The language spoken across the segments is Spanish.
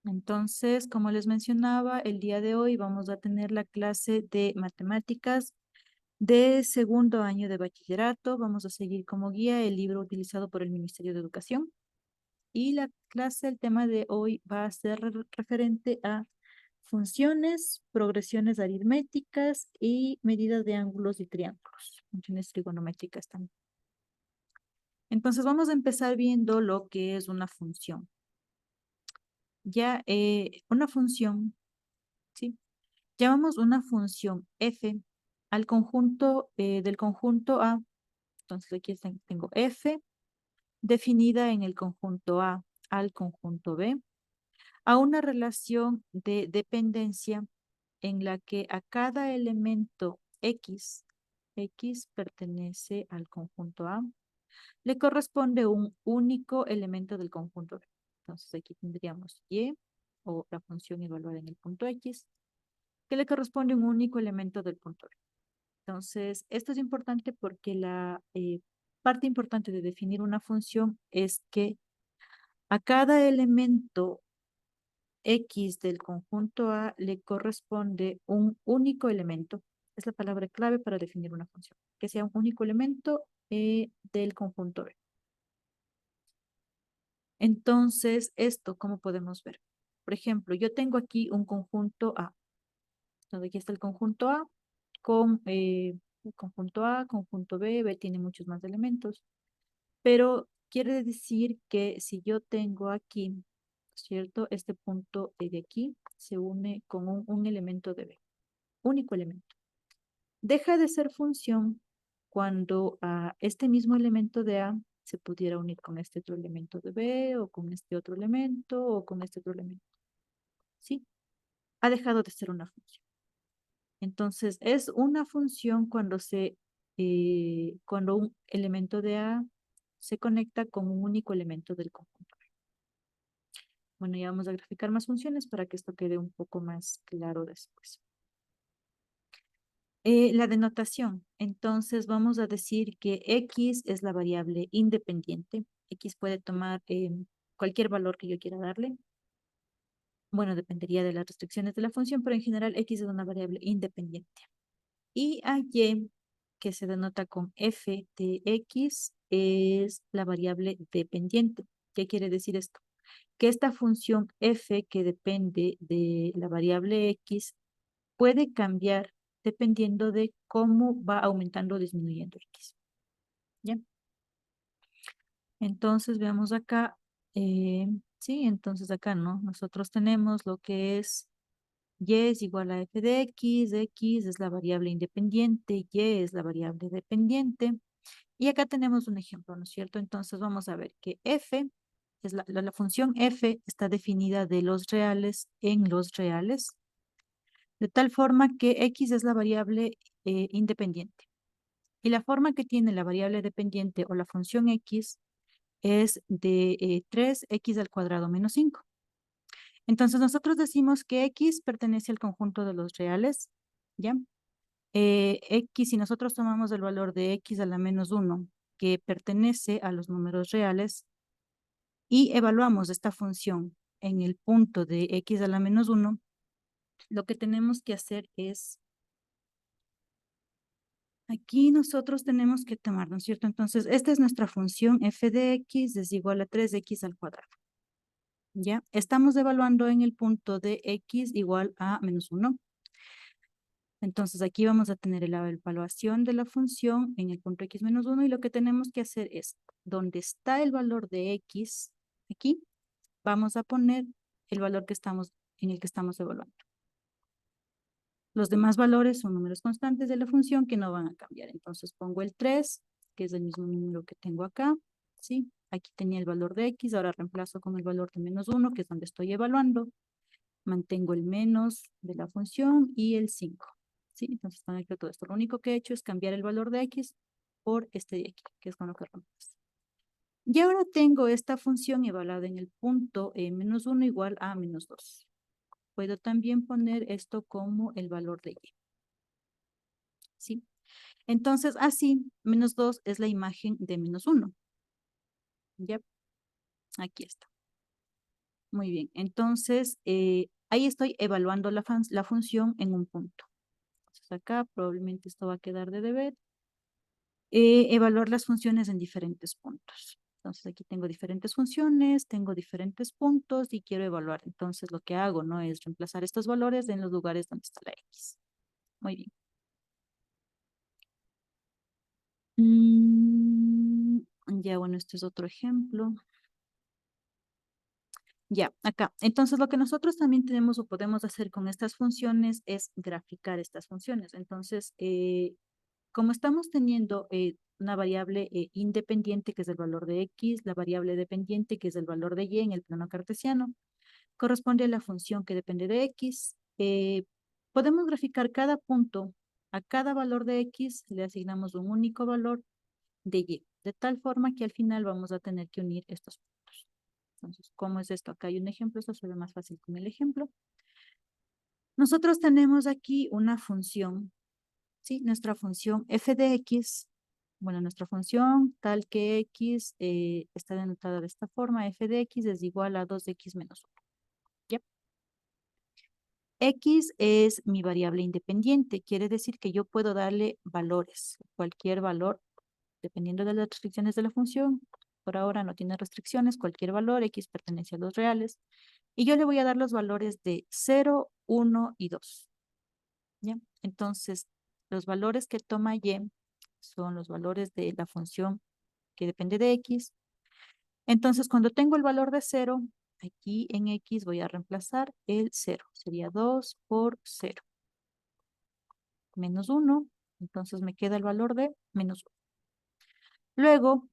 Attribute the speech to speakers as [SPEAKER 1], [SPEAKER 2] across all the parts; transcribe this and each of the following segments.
[SPEAKER 1] Entonces, como les mencionaba, el día de hoy vamos a tener la clase de matemáticas de segundo año de bachillerato. Vamos a seguir como guía el libro utilizado por el Ministerio de Educación. Y la clase, el tema de hoy va a ser referente a funciones, progresiones aritméticas y medidas de ángulos y triángulos, funciones trigonométricas también. Entonces, vamos a empezar viendo lo que es una función. Ya una función, ¿sí? Llamamos una función f al conjunto del conjunto A. Entonces aquí tengo f definida en el conjunto A al conjunto B a una relación de dependencia en la que a cada elemento X pertenece al conjunto A, le corresponde un único elemento del conjunto B. Entonces aquí tendríamos Y o la función evaluada en el punto X, que le corresponde un único elemento del punto B. Entonces, esto es importante porque la parte importante de definir una función es que a cada elemento X del conjunto A le corresponde un único elemento. Es la palabra clave para definir una función, que sea un único elemento del conjunto B. Entonces, esto, ¿cómo podemos ver? Por ejemplo, yo tengo aquí un conjunto A. Entonces, aquí está el conjunto A con el conjunto A, conjunto B, B tiene muchos más elementos, pero quiere decir que si yo tengo aquí, ¿cierto? Este punto de aquí se une con un elemento de B, único elemento. Deja de ser función cuando este mismo elemento de A se pudiera unir con este otro elemento de B o con este otro elemento o con este otro elemento. ¿Sí? Ha dejado de ser una función. Entonces, es una función cuando un elemento de A se conecta con un único elemento del conjunto. Bueno, ya vamos a graficar más funciones para que esto quede un poco más claro después. La denotación. Entonces, vamos a decir que X es la variable independiente. X puede tomar cualquier valor que yo quiera darle. Bueno, dependería de las restricciones de la función, pero en general X es una variable independiente. Y a Y, que se denota con f de x, es la variable dependiente. ¿Qué quiere decir esto? Que esta función f que depende de la variable x puede cambiar dependiendo de cómo va aumentando o disminuyendo x. ¿Ya? Entonces veamos acá. Sí, entonces acá no. Nosotros tenemos lo que es y es igual a f de x es la variable independiente, y es la variable dependiente. Y acá tenemos un ejemplo, ¿no es cierto? Entonces vamos a ver que f, es la función f está definida de los reales en los reales, de tal forma que x es la variable independiente. Y la forma que tiene la variable dependiente o la función x es de 3x al cuadrado menos 5. Entonces nosotros decimos que x pertenece al conjunto de los reales, ¿ya? X, si nosotros tomamos el valor de x a la menos 1, que pertenece a los números reales, y evaluamos esta función en el punto de x a la menos 1, lo que tenemos que hacer es, aquí nosotros tenemos que tomar, ¿no es cierto? Entonces, esta es nuestra función f de x es igual a 3x al cuadrado. ¿Ya? Estamos evaluando en el punto de x igual a menos 1. Entonces aquí vamos a tener la evaluación de la función en el punto x menos 1 y lo que tenemos que hacer es, donde está el valor de x, aquí, vamos a poner el valor en el que estamos evaluando. Los demás valores son números constantes de la función que no van a cambiar. Entonces pongo el 3, que es el mismo número que tengo acá, ¿sí? Aquí tenía el valor de x, ahora reemplazo con el valor de menos 1, que es donde estoy evaluando. Mantengo el menos de la función y el 5. ¿Sí? Entonces conecto todo esto. Lo único que he hecho es cambiar el valor de x por este de aquí, que es con lo que reemplazo. Y ahora tengo esta función evaluada en el punto menos 1 igual a menos 2. Puedo también poner esto como el valor de y. ¿Sí? Entonces, así, menos 2 es la imagen de menos 1. ¿Ya? Aquí está. Muy bien, entonces ahí estoy evaluando la función en un punto. Entonces acá probablemente esto va a quedar de deber. Evaluar las funciones en diferentes puntos. Entonces aquí tengo diferentes funciones, tengo diferentes puntos y quiero evaluar. Entonces lo que hago no es reemplazar estos valores en los lugares donde está la X. Muy bien. Ya, bueno, este es otro ejemplo. Ya, acá. Entonces, lo que nosotros también tenemos o podemos hacer con estas funciones es graficar estas funciones. Entonces, como estamos teniendo una variable independiente, que es el valor de X, la variable dependiente, que es el valor de Y en el plano cartesiano, corresponde a la función que depende de X. Podemos graficar cada punto. A cada valor de X le asignamos un único valor de Y, de tal forma que al final vamos a tener que unir estos puntos. Entonces, ¿cómo es esto? Acá hay un ejemplo, esto se ve más fácil con el ejemplo. Nosotros tenemos aquí una función, ¿sí? Nuestra función f de x, bueno, nuestra función tal que x está denotada de esta forma, f de x es igual a 2x menos 1. ¿Ya? X es mi variable independiente, quiere decir que yo puedo darle valores, cualquier valor, dependiendo de las restricciones de la función. Por ahora no tiene restricciones, cualquier valor, X pertenece a los reales. Y yo le voy a dar los valores de 0, 1 y 2. ¿Ya? Entonces, los valores que toma Y son los valores de la función que depende de X. Entonces, cuando tengo el valor de 0, aquí en X voy a reemplazar el 0. Sería 2 por 0. Menos 1. Entonces me queda el valor de menos 1. Luego,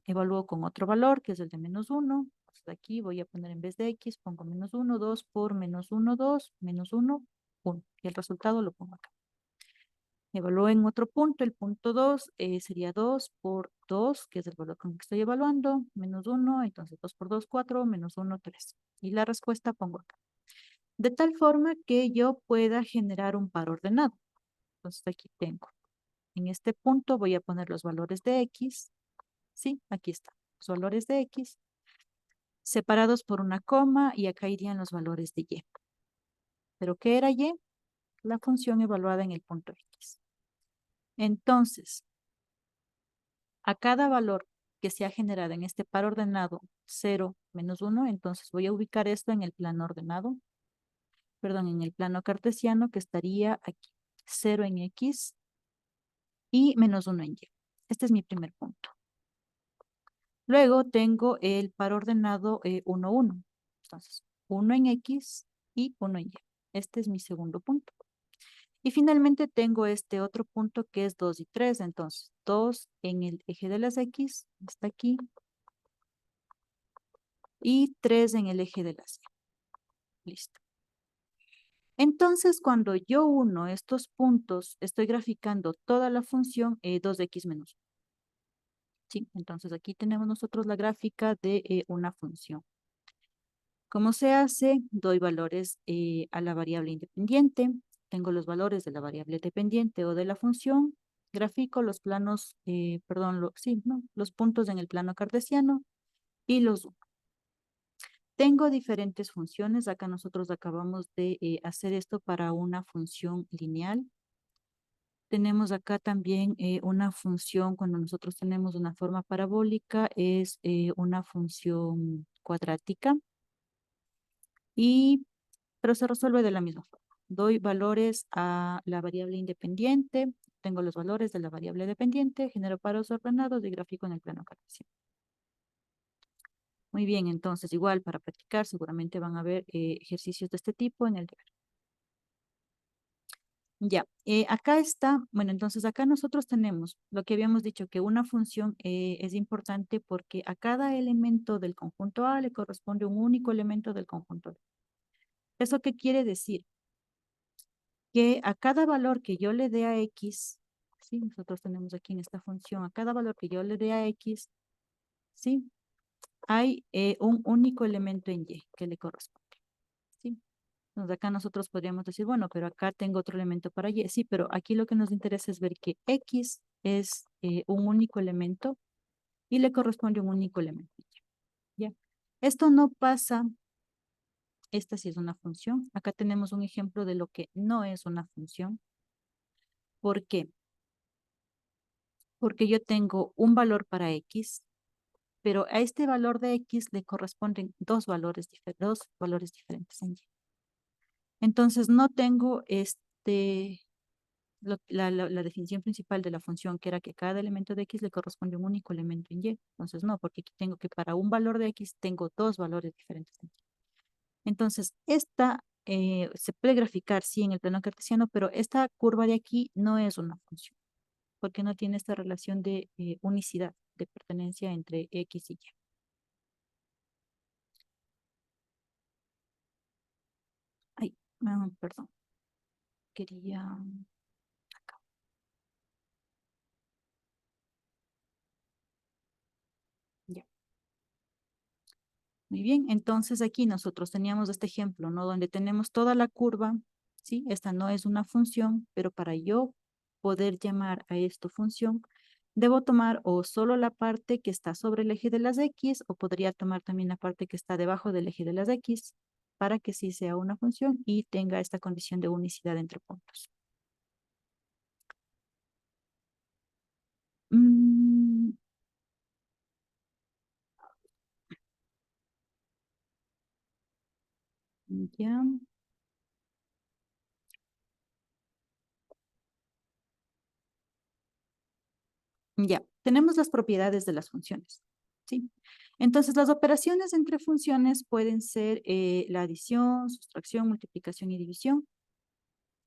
[SPEAKER 1] evalúo con otro valor, que es el de menos 1. Entonces, aquí voy a poner en vez de X, pongo menos 1, 2 por menos 1, 2, menos 1, 1. Y el resultado lo pongo acá. Evalúo en otro punto, el punto 2 sería 2 por 2, que es el valor con el que estoy evaluando, menos 1, entonces 2 por 2, 4, menos 1, 3. Y la respuesta pongo acá. De tal forma que yo pueda generar un par ordenado. Entonces aquí tengo. En este punto voy a poner los valores de X. Sí, aquí está. Los valores de X separados por una coma y acá irían los valores de Y. ¿Pero qué era Y? La función evaluada en el punto X. Entonces, a cada valor que se ha generado en este par ordenado 0, menos 1, entonces voy a ubicar esto en el plano ordenado, perdón, en el plano cartesiano, que estaría aquí, 0 en X y menos 1 en Y. Este es mi primer punto. Luego tengo el par ordenado 1, 1. Entonces, 1 en X y 1 en Y. Este es mi segundo punto. Y finalmente tengo este otro punto que es 2 y 3. Entonces, 2 en el eje de las X, está aquí, y 3 en el eje de las Y. Listo. Entonces, cuando yo uno estos puntos, estoy graficando toda la función 2x menos 1. ¿Sí? Entonces, aquí tenemos nosotros la gráfica de una función. ¿Cómo se hace? Doy valores a la variable independiente. Tengo los valores de la variable dependiente o de la función. Grafico los planos, perdón, sí, ¿no? Los puntos en el plano cartesiano y los tengo diferentes funciones. Acá nosotros acabamos de hacer esto para una función lineal. Tenemos acá también una función, cuando nosotros tenemos una forma parabólica, es una función cuadrática. Pero se resuelve de la misma forma. Doy valores a la variable independiente, tengo los valores de la variable dependiente, genero paros ordenados y gráfico en el plano cartesiano. Muy bien, entonces igual para practicar seguramente van a haber ejercicios de este tipo en el deber. Ya, acá está, bueno, entonces acá nosotros tenemos lo que habíamos dicho, que una función es importante porque a cada elemento del conjunto A le corresponde un único elemento del conjunto B. ¿Eso qué quiere decir? Que a cada valor que yo le dé a X, ¿sí? Nosotros tenemos aquí en esta función, a cada valor que yo le dé a X, ¿sí? Hay un único elemento en Y que le corresponde, ¿sí? Entonces acá nosotros podríamos decir, bueno, pero acá tengo otro elemento para Y. Sí, pero aquí lo que nos interesa es ver que X es un único elemento y le corresponde un único elemento. ¿Ya? Esto no pasa Esta sí es una función. Acá tenemos un ejemplo de lo que no es una función. ¿Por qué? Porque yo tengo un valor para X, pero a este valor de X le corresponden dos valores diferentes en Y. Entonces no tengo la definición principal de la función, que era que cada elemento de X le corresponde un único elemento en Y. Entonces no, porque aquí tengo que para un valor de X tengo dos valores diferentes en Y. Entonces, esta se puede graficar, sí, en el plano cartesiano, pero esta curva de aquí no es una función, porque no tiene esta relación de unicidad, de pertenencia entre X y Y. Ay, perdón, quería... acá. Ya. Muy bien, entonces aquí nosotros teníamos este ejemplo, ¿no? Donde tenemos toda la curva, ¿sí? Esta no es una función, pero para yo poder llamar a esto función, debo tomar o solo la parte que está sobre el eje de las X, o podría tomar también la parte que está debajo del eje de las X, para que sí sea una función y tenga esta condición de unicidad entre puntos. Mm, ya. Ya, tenemos las propiedades de las funciones, ¿sí? Entonces, las operaciones entre funciones pueden ser la adición, sustracción, multiplicación y división.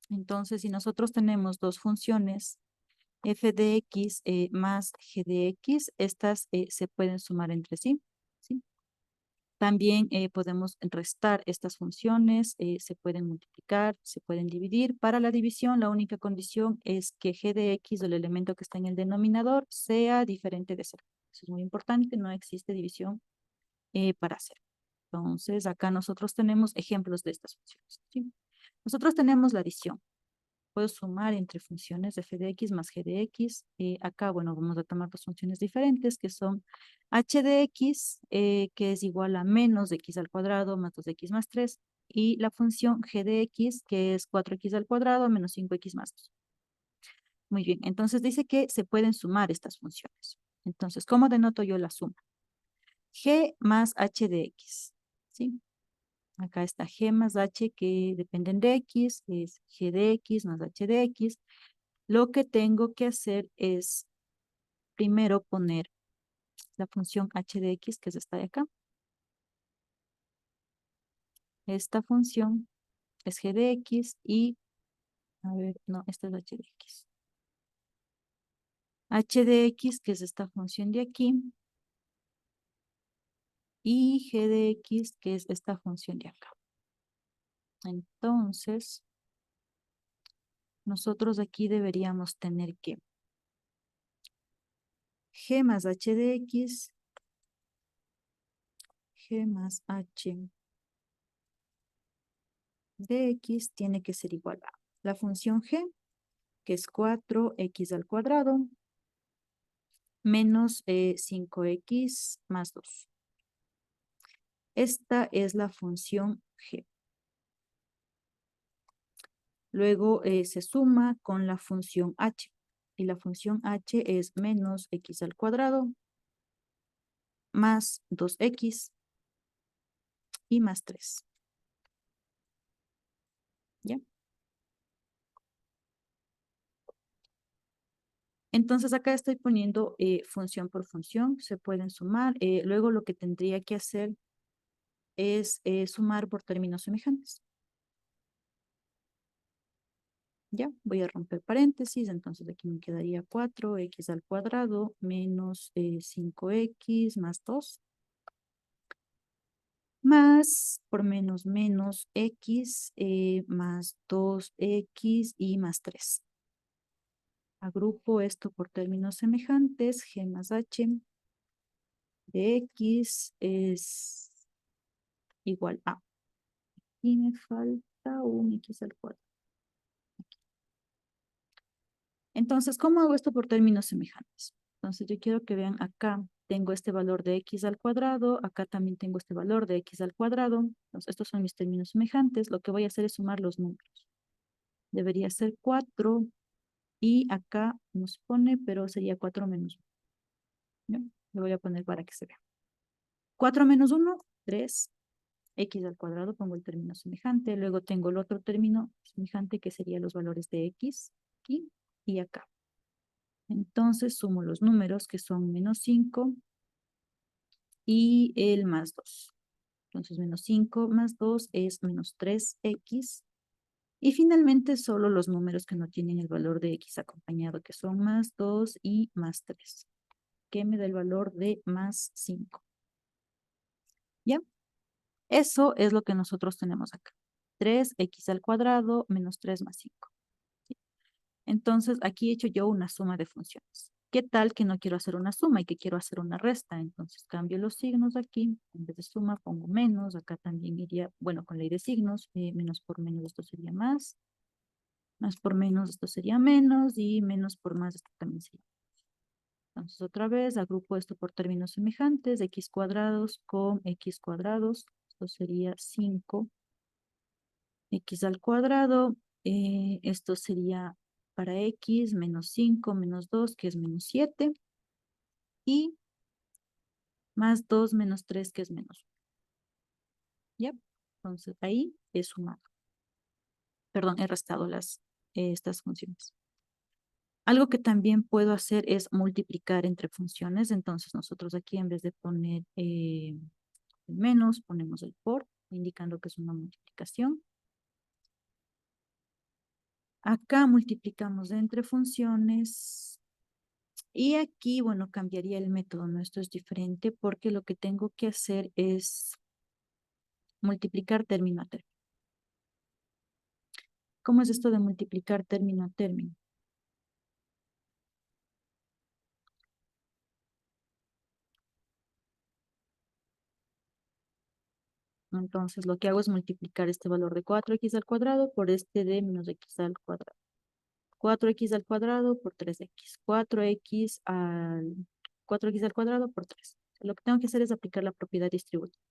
[SPEAKER 1] Entonces, si nosotros tenemos dos funciones, f de x más g de x, estas se pueden sumar entre sí, ¿sí? También podemos restar estas funciones, se pueden multiplicar, se pueden dividir. Para la división, la única condición es que g de x, el elemento que está en el denominador, sea diferente de cero. Eso es muy importante, no existe división para cero. Entonces, acá nosotros tenemos ejemplos de estas funciones, ¿sí? Nosotros tenemos la adición. Puedo sumar entre funciones de f de x más g de x. Acá, bueno, vamos a tomar dos funciones diferentes que son h de x, que es igual a menos de x al cuadrado más 2x más 3, y la función g de x, que es 4x al cuadrado menos 5x más 2. Muy bien, entonces dice que se pueden sumar estas funciones. Entonces, ¿cómo denoto yo la suma? G más h de x, ¿sí? Acá está g más h que dependen de x, es g de x más h de x. Lo que tengo que hacer es primero poner la función h de x, que es esta de acá. Esta función es g de x y, a ver, no, esta es h de x. H de x, que es esta función de aquí, y g de x, que es esta función de acá. Entonces, nosotros aquí deberíamos tener que g más h de x, g más h de x tiene que ser igual a la función g, que es 4x al cuadrado, menos 5x más 2. Esta es la función g. Luego se suma con la función h. Y la función h es menos x al cuadrado más 2x y más 3. ¿Ya? Entonces acá estoy poniendo función por función. Se pueden sumar. Luego lo que tendría que hacer es sumar por términos semejantes. Ya, voy a romper paréntesis, entonces aquí me quedaría 4x al cuadrado menos 5x más 2, más por menos menos x más 2x y más 3. Agrupo esto por términos semejantes, g más h de x es igual a. Y me falta un x al cuadrado. Entonces, ¿cómo hago esto por términos semejantes? Entonces, yo quiero que vean acá tengo este valor de x al cuadrado, acá también tengo este valor de x al cuadrado. Entonces, estos son mis términos semejantes. Lo que voy a hacer es sumar los números. Debería ser 4 y acá nos pone, pero sería 4 menos 1. Le voy a poner para que se vea. 4 menos 1, 3. X al cuadrado, pongo el término semejante. Luego tengo el otro término semejante que sería los valores de x aquí y acá. Entonces sumo los números que son menos 5 y el más 2. Entonces menos 5 más 2 es menos 3x. Y finalmente solo los números que no tienen el valor de x acompañado, que son más 2 y más 3, que me da el valor de más 5. ¿Ya? Eso es lo que nosotros tenemos acá. 3x al cuadrado menos 3 más 5. Entonces, aquí he hecho yo una suma de funciones. ¿Qué tal que no quiero hacer una suma y que quiero hacer una resta? Entonces, cambio los signos aquí. En vez de suma, pongo menos. Acá también iría, bueno, con ley de signos. Menos por menos, esto sería más. Más por menos, esto sería menos. Y menos por más, esto también sería. Entonces, otra vez, agrupo esto por términos semejantes. X cuadrados con X cuadrados. Esto sería 5. X al cuadrado. Esto sería para x, menos 5, menos 2, que es menos 7, y más 2 menos 3, que es menos 1. ¿Ya? Entonces, ahí he sumado. Perdón, he restado estas funciones. Algo que también puedo hacer es multiplicar entre funciones. Entonces, nosotros aquí, en vez de poner el menos, ponemos el por, indicando que es una multiplicación. Acá multiplicamos entre funciones. Y aquí, bueno, cambiaría el método, ¿no? Esto es diferente porque lo que tengo que hacer es multiplicar término a término. ¿Cómo es esto de multiplicar término a término? Entonces, lo que hago es multiplicar este valor de 4x al cuadrado por este de menos x al cuadrado. 4x al cuadrado por 3x. 4x al cuadrado por 3. Lo que tengo que hacer es aplicar la propiedad distributiva.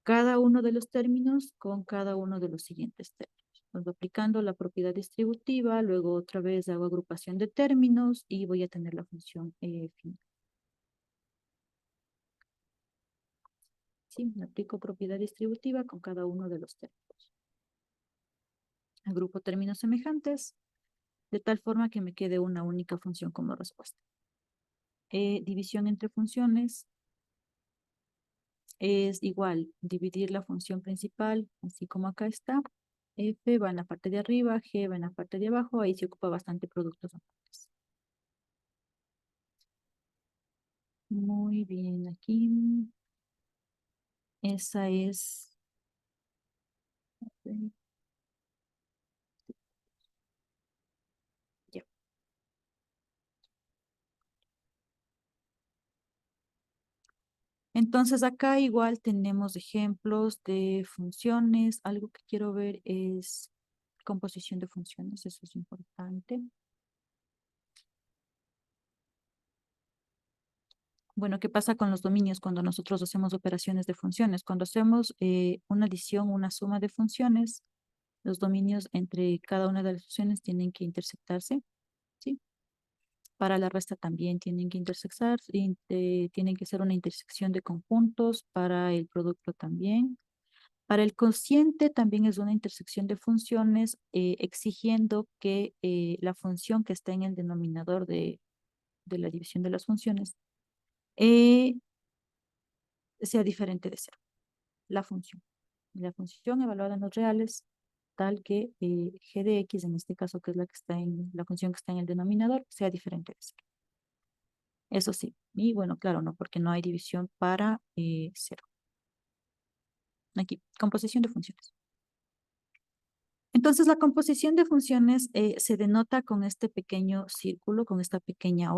[SPEAKER 1] Cada uno de los términos con cada uno de los siguientes términos. Entonces, aplicando la propiedad distributiva, luego otra vez hago agrupación de términos y voy a tener la función final. Sí, aplico propiedad distributiva con cada uno de los términos. Agrupo términos semejantes de tal forma que me quede una única función como respuesta. División entre funciones es igual, dividir la función principal, así como acá está. F va en la parte de arriba, G va en la parte de abajo, ahí se ocupa bastante productos aparte. Muy bien, aquí esa es... Ya. Entonces acá igual tenemos ejemplos de funciones. Algo que quiero ver es composición de funciones, eso es importante. Bueno, ¿qué pasa con los dominios cuando nosotros hacemos operaciones de funciones? Cuando hacemos una adición, una suma de funciones, los dominios entre cada una de las funciones tienen que intersectarse, ¿sí? Para la resta también tienen que intersectar, tienen que ser una intersección de conjuntos, para el producto también. Para el cociente también es una intersección de funciones exigiendo que la función que está en el denominador de la división de las funciones eh, sea diferente de cero, la función. La función evaluada en los reales, tal que g de x, en este caso que es la función que está en el denominador, sea diferente de cero. Eso sí, y bueno, claro, no, porque no hay división para cero. Aquí, composición de funciones. Entonces, la composición de funciones se denota con este pequeño círculo, con esta pequeña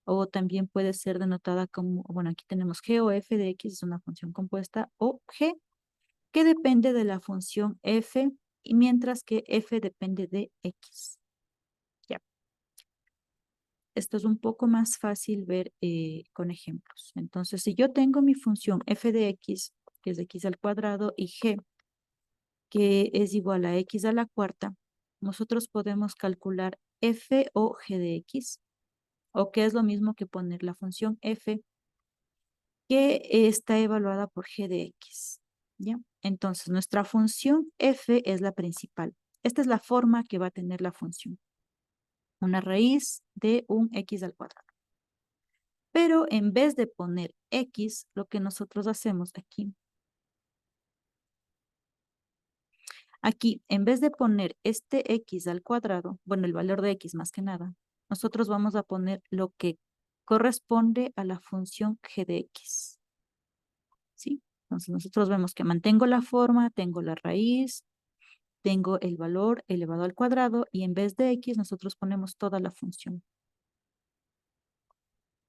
[SPEAKER 1] o también puede ser denotada como, bueno, aquí tenemos g o f de x, es una función compuesta, o g, que depende de la función f, y mientras que f depende de x. Ya. esto es un poco más fácil ver con ejemplos. Entonces, si yo tengo mi función f de x, que es x al cuadrado, y g, que es igual a x a la cuarta, nosotros podemos calcular f o g de x, o que es lo mismo que poner la función f, que está evaluada por g de x. ¿Ya? Entonces, nuestra función f es la principal. Esta es la forma que va a tener la función. Una raíz de un x al cuadrado. Pero en vez de poner x, lo que nosotros hacemos aquí, en vez de poner este x al cuadrado, bueno, el valor de x más que nada, nosotros vamos a poner lo que corresponde a la función g de x. ¿Sí? Entonces nosotros vemos que mantengo la forma, tengo la raíz, tengo el valor elevado al cuadrado y en vez de x nosotros ponemos toda la función.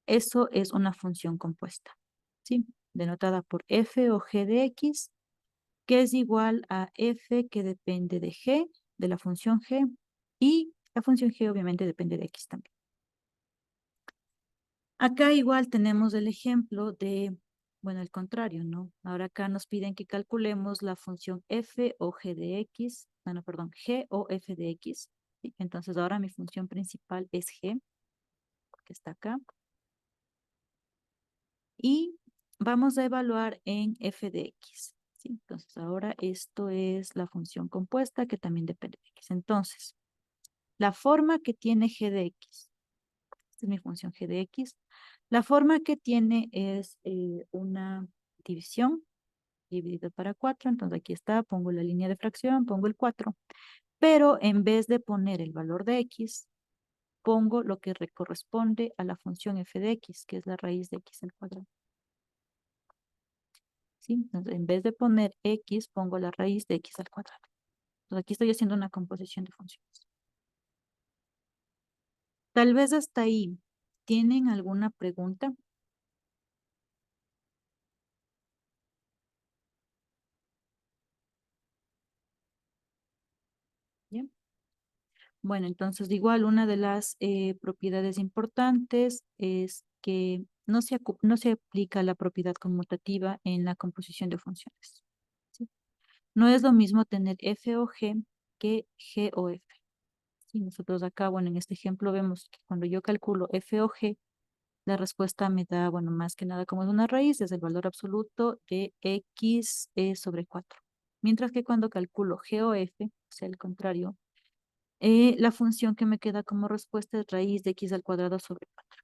[SPEAKER 1] Eso es una función compuesta, ¿sí? Denotada por f o g de x, que es igual a f que depende de g, de la función g, y la función g obviamente depende de x también. Acá igual tenemos el ejemplo de, bueno, el contrario, ¿no? Ahora acá nos piden que calculemos la función f o g de x, no, perdón, g o f de x. ¿Sí? Entonces ahora mi función principal es g, que está acá. Y vamos a evaluar en f de x. ¿Sí? Entonces ahora esto es la función compuesta que también depende de x. Entonces, la forma que tiene g de x, esta es mi función g de x, la forma que tiene es una división dividido para 4, entonces aquí está, pongo la línea de fracción, pongo el 4, pero en vez de poner el valor de x, pongo lo que corresponde a la función f de x, que es la raíz de x al cuadrado. ¿Sí? Entonces, en vez de poner x, pongo la raíz de x al cuadrado. Entonces, aquí estoy haciendo una composición de funciones. Tal vez hasta ahí, ¿tienen alguna pregunta? ¿Bien? Bueno, entonces igual una de las propiedades importantes es que no se aplica la propiedad conmutativa en la composición de funciones. ¿Sí? No es lo mismo tener f o g que g o f. ¿Sí? Nosotros acá, bueno, en este ejemplo vemos que cuando yo calculo f o g, la respuesta me da, bueno, más que nada como de una raíz, es el valor absoluto de x sobre 4. Mientras que cuando calculo g o f, o sea, el contrario, la función que me queda como respuesta es raíz de x al cuadrado sobre 4.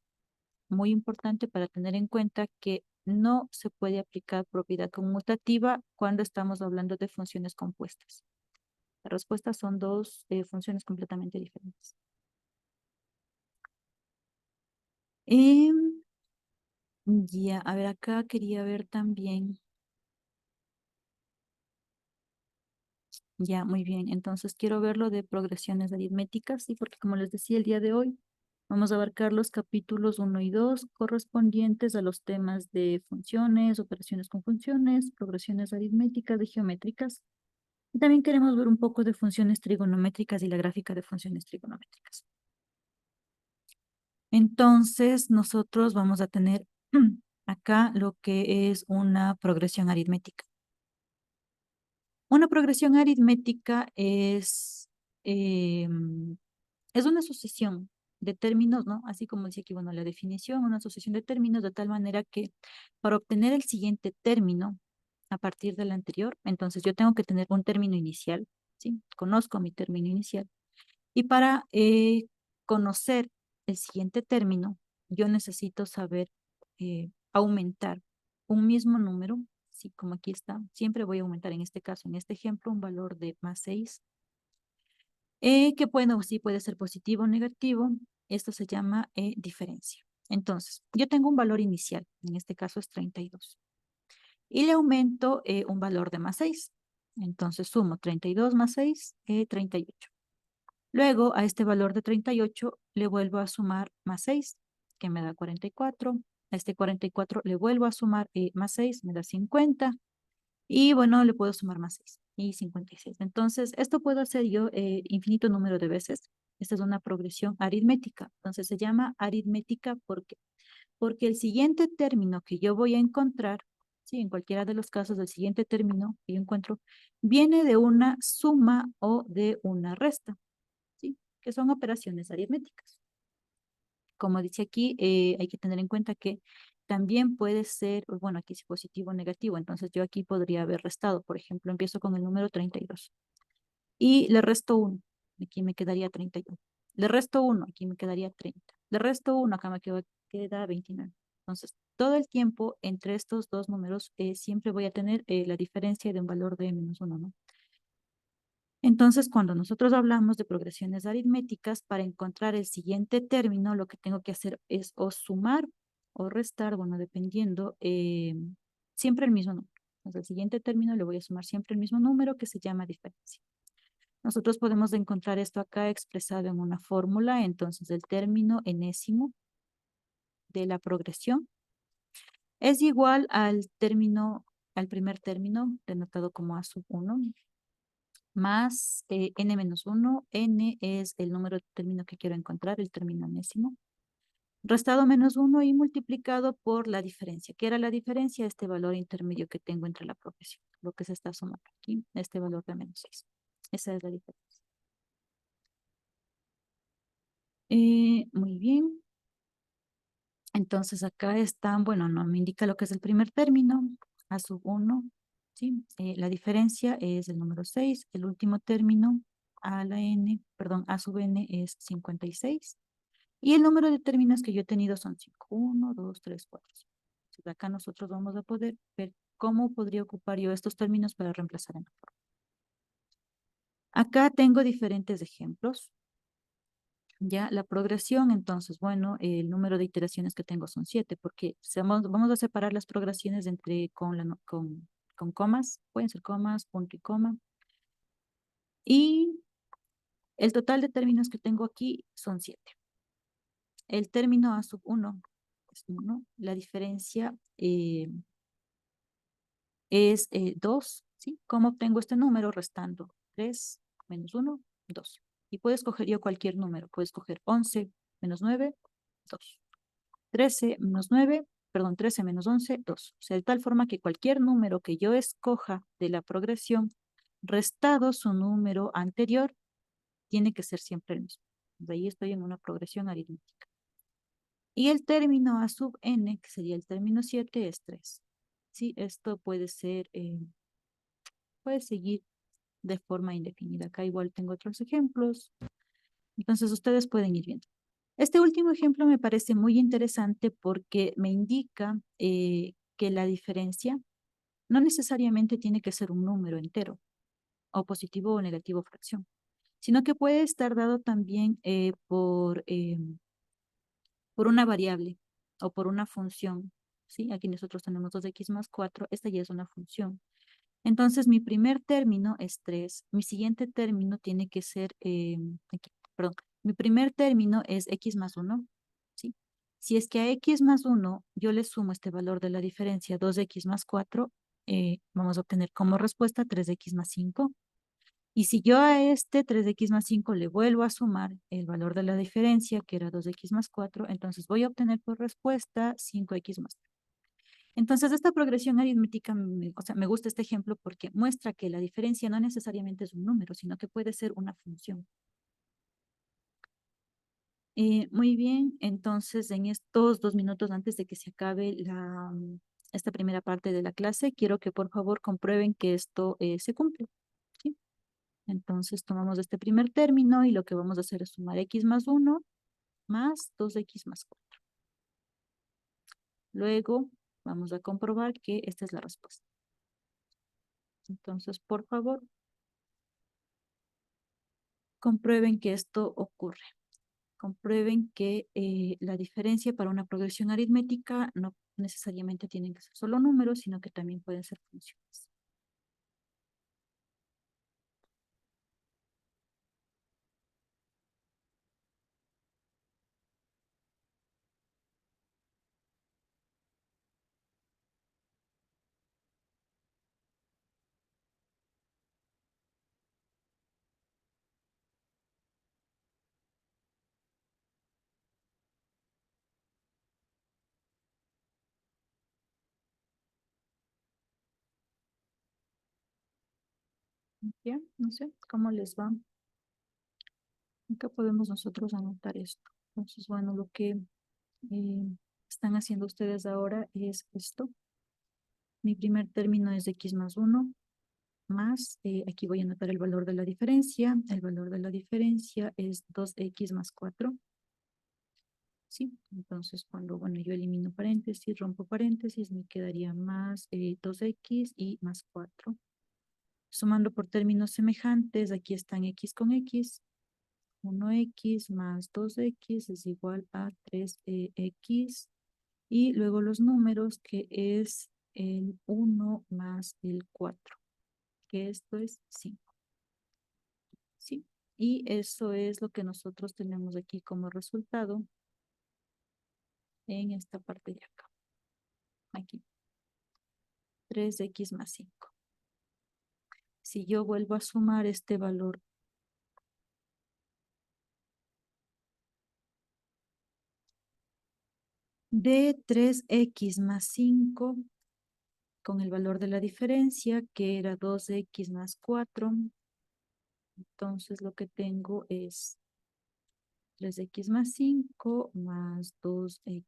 [SPEAKER 1] Muy importante para tener en cuenta que no se puede aplicar propiedad conmutativa cuando estamos hablando de funciones compuestas. La respuesta son dos funciones completamente diferentes. Ya, a ver, acá quería ver también. Ya, muy bien. Entonces quiero ver lo de progresiones aritméticas, sí, porque como les decía el día de hoy, vamos a abarcar los capítulos 1 y 2 correspondientes a los temas de funciones, operaciones con funciones, progresiones aritméticas y geométricas. Y también queremos ver un poco de funciones trigonométricas y la gráfica de funciones trigonométricas. Entonces, nosotros vamos a tener acá lo que es una progresión aritmética. Una progresión aritmética es una sucesión de términos, ¿no? Así como dice aquí, bueno, la definición, una sucesión de términos de tal manera que para obtener el siguiente término a partir del anterior, entonces yo tengo que tener un término inicial, ¿sí? Conozco mi término inicial. Y para conocer el siguiente término, yo necesito saber aumentar un mismo número, ¿sí? Como aquí está, siempre voy a aumentar en este caso, en este ejemplo, un valor de más 6 que bueno, sí puede ser positivo o negativo. Esto se llama diferencia. Entonces, yo tengo un valor inicial, en este caso es 32. Y le aumento un valor de más 6. Entonces sumo 32 más 6, 38. Luego a este valor de 38 le vuelvo a sumar más 6, que me da 44. A este 44 le vuelvo a sumar más 6, me da 50. Y bueno, le puedo sumar más 6 y 56. Entonces, esto puedo hacer yo infinito número de veces. Esta es una progresión aritmética. Entonces se llama aritmética porque el siguiente término que yo voy a encontrar, sí, en cualquiera de los casos, el siguiente término que yo encuentro, viene de una suma o de una resta, ¿sí? Que son operaciones aritméticas. Como dice aquí, hay que tener en cuenta que también puede ser, bueno, aquí es positivo o negativo, entonces yo aquí podría haber restado, por ejemplo, empiezo con el número 32 y le resto 1, aquí me quedaría 31. Le resto 1, aquí me quedaría 30. Le resto 1, acá me queda 29. Entonces, todo el tiempo entre estos dos números siempre voy a tener la diferencia de un valor de -1, ¿no? Entonces, cuando nosotros hablamos de progresiones aritméticas, para encontrar el siguiente término, lo que tengo que hacer es o sumar o restar, bueno, dependiendo, siempre el mismo número. Entonces, el siguiente término le voy a sumar siempre el mismo número que se llama diferencia. Nosotros podemos encontrar esto acá expresado en una fórmula, entonces el término enésimo de la progresión es igual al término, al primer término, denotado como A sub 1, más n menos 1. N es el número de término que quiero encontrar, el término enésimo. Restado menos 1 y multiplicado por la diferencia. ¿Qué era la diferencia? Este valor intermedio que tengo entre la progresión, lo que se está sumando aquí, este valor de -6. Esa es la diferencia. Muy bien. Entonces acá están, bueno, no me indica lo que es el primer término, A sub 1, ¿sí? La diferencia es el número 6, el último término, a la n, perdón, A sub n es 56. Y el número de términos que yo he tenido son 5, 1, 2, 3, 4. Entonces acá nosotros vamos a poder ver cómo podría ocupar yo estos términos para reemplazar en la forma. Acá tengo diferentes ejemplos. Ya, la progresión, entonces, bueno, el número de iteraciones que tengo son 7, porque vamos a separar las progresiones entre con comas, pueden ser comas, punto y coma. Y el total de términos que tengo aquí son 7. El término A sub 1 es 1, la diferencia es 2, ¿sí? ¿Cómo obtengo este número? Restando 3 menos 1, 2. Y puedes escoger yo cualquier número, puedes escoger 11 menos 9, 2. 13 menos 9, perdón, 13 menos 11, 2. O sea, de tal forma que cualquier número que yo escoja de la progresión, restado su número anterior, tiene que ser siempre el mismo. De ahí estoy en una progresión aritmética. Y el término A sub n, que sería el término 7, es 3. Sí, esto puede ser, puede seguir de forma indefinida. Acá igual tengo otros ejemplos. Entonces ustedes pueden ir viendo. Este último ejemplo me parece muy interesante porque me indica que la diferencia no necesariamente tiene que ser un número entero, o positivo o negativo fracción, sino que puede estar dado también por una variable o por una función. ¿Sí? Aquí nosotros tenemos 2x más 4, esta ya es una función. Entonces, mi primer término es 3. Mi siguiente término tiene que ser, perdón, mi primer término es x más 1, ¿sí? Si es que a x más 1 yo le sumo este valor de la diferencia, 2x más 4, vamos a obtener como respuesta 3x más 5. Y si yo a este 3x más 5 le vuelvo a sumar el valor de la diferencia, que era 2x más 4, entonces voy a obtener por respuesta 5x más 3. Entonces, esta progresión aritmética, o sea, me gusta este ejemplo porque muestra que la diferencia no necesariamente es un número, sino que puede ser una función. Muy bien, entonces en estos 2 minutos antes de que se acabe esta primera parte de la clase, quiero que por favor comprueben que esto se cumple. ¿Sí? Entonces tomamos este primer término y lo que vamos a hacer es sumar x más 1 más 2x más 4. Luego vamos a comprobar que esta es la respuesta. Entonces, por favor, comprueben que esto ocurre. Comprueben que la diferencia para una progresión aritmética no necesariamente tienen que ser solo números, sino que también pueden ser funciones. ¿Ya? No sé cómo les va. Acá podemos nosotros anotar esto. Entonces, bueno, lo que están haciendo ustedes ahora es esto. Mi primer término es de x más 1 más, aquí voy a anotar el valor de la diferencia. El valor de la diferencia es 2x más 4. ¿Sí? Entonces, cuando, bueno, yo elimino paréntesis, rompo paréntesis, me quedaría más 2x y más 4. Sumando por términos semejantes, aquí están x con x. 1x más 2x es igual a 3x. Y luego los números, que es el 1 más el 4, que esto es 5. ¿Sí? Y eso es lo que nosotros tenemos aquí como resultado en esta parte de acá. Aquí, 3x más 5. Si yo vuelvo a sumar este valor de 3x más 5 con el valor de la diferencia, que era 2x más 4, entonces lo que tengo es 3x más 5 más 2x